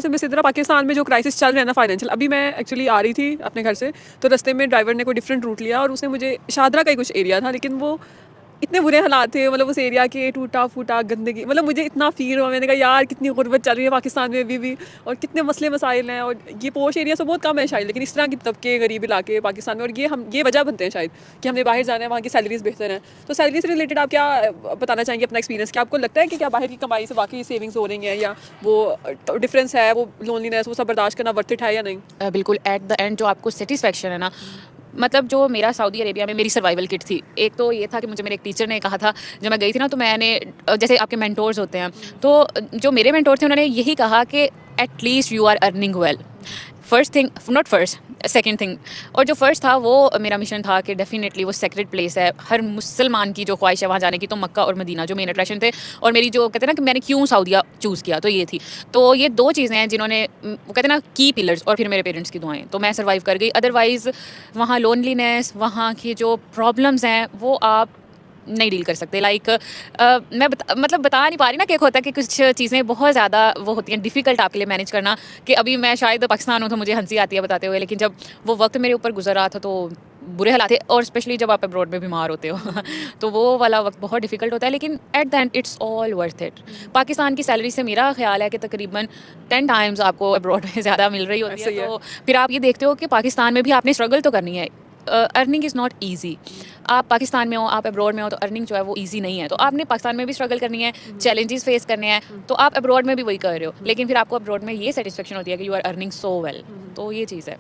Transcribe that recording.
से मैं इसी तरह पाकिस्तान में जो क्राइसिस चल रहा है ना फाइनेंशियल, अभी मैं एक्चुअली आ रही थी अपने घर से, तो रास्ते में ड्राइवर ने कोई डिफरेंट रूट लिया और उसने मुझे शादरा का ही कुछ एरिया था, लेकिन वो इतने बुरे हालात थे, मतलब उस एरिया के टूटा फूटा गंदगी, मतलब मुझे इतना फील हुआ, मैंने कहा यार कितनी गुर्बत चल रही है पाकिस्तान में अभी भी, और कितने मसले मसाइल हैं, और ये पोश एरिया से बहुत कम है शायद, लेकिन इस तरह की तबके गरीब इलाके पाकिस्तान में, और ये वजह बनते हैं शायद कि हमने बाहर जाना है, वहाँ की सैलरीज बेहतर हैं। तो सैलरी से रिलेटेड आप क्या बताना चाहेंगे अपना एक्सपीरियंस, क्या आपको लगता है कि क्या बाहर की कमाई से वाकई सेविंग्स हो रही हैं, या वो डिफरेंस है, वो लोनलीनेस वो सब बर्दाश्त करना वर्थ इट है या नहीं? बिल्कुल एट द एंड जो आपको सेटिस्फेक्शन है ना, मतलब जो मेरा सऊदी अरेबिया में मेरी सर्वाइवल किट थी, एक तो ये था कि मुझे मेरे एक टीचर ने कहा था जब मैं गई थी ना, तो मैंने जैसे आपके मेंटोर्स होते हैं, तो जो मेरे मेंटोर थे उन्होंने यही कहा कि at least you are earning well. First thing, not first, second thing, और जो फर्स्ट था वो मेरा मिशन था कि डेफिनेटली वो सेक्रेट प्लेस है, हर मुसलमान की जो ख्वाहिश है वहाँ जाने की, तो मक्का और मदीना जो मेन अट्रैक्शन थे। और मेरी जो कहते हैं ना कि मैंने क्यों सऊदीया चूज़ किया, तो ये थी। तो ये दो चीज़ें हैं जिन्होंने वो कहते हैं ना की पिलर्स, और फिर मेरे पेरेंट्स की दुआएं, तो मैं सर्वाइव कर गई। अदरवाइज़ वहाँ लोनलीनेस, वहाँ की जो प्रॉब्लम्स हैं वो आप नहीं डील कर सकते। लाइक मतलब बता नहीं पा रही ना कि एक होता है कि कुछ चीज़ें बहुत ज़्यादा वो होती हैं डिफ़िकल्ट आपके लिए मैनेज करना, कि अभी मैं शायद पाकिस्तान हूँ तो मुझे हंसी आती है बताते हुए, लेकिन जब वो वक्त मेरे ऊपर गुजर रहा था तो बुरे हालात थे, और स्पेशली जब आप अब्रॉड में बीमार होते हो तो वो वाला वक्त बहुत डिफ़िकल्ट होता है, लेकिन at the end it's all worth it. Pakistan की सैलरी से मेरा ख्याल है कि तकरीबन 10 टाइम्स आपको अब्रॉड में ज़्यादा मिल रही होती ऐसा है। ही है। तो फिर आप ये देखते हो कि पाकिस्तान में भी आपने स्ट्रगल तो करनी है। Earning is not easy. आप पाकिस्तान में हो, आप अब्रॉड में हो, तो अर्निंग जो है वो ईजी नहीं है, तो आपने पाकिस्तान में भी स्ट्रगल करनी है, चैलेंजेस फेस करने हैं, तो आप अब्रॉड में भी वही कर रहे हो, लेकिन फिर आपको अब्रॉड में ये सेटिस्फेक्शन होती है कि you are earning so well. तो ये चीज़ है।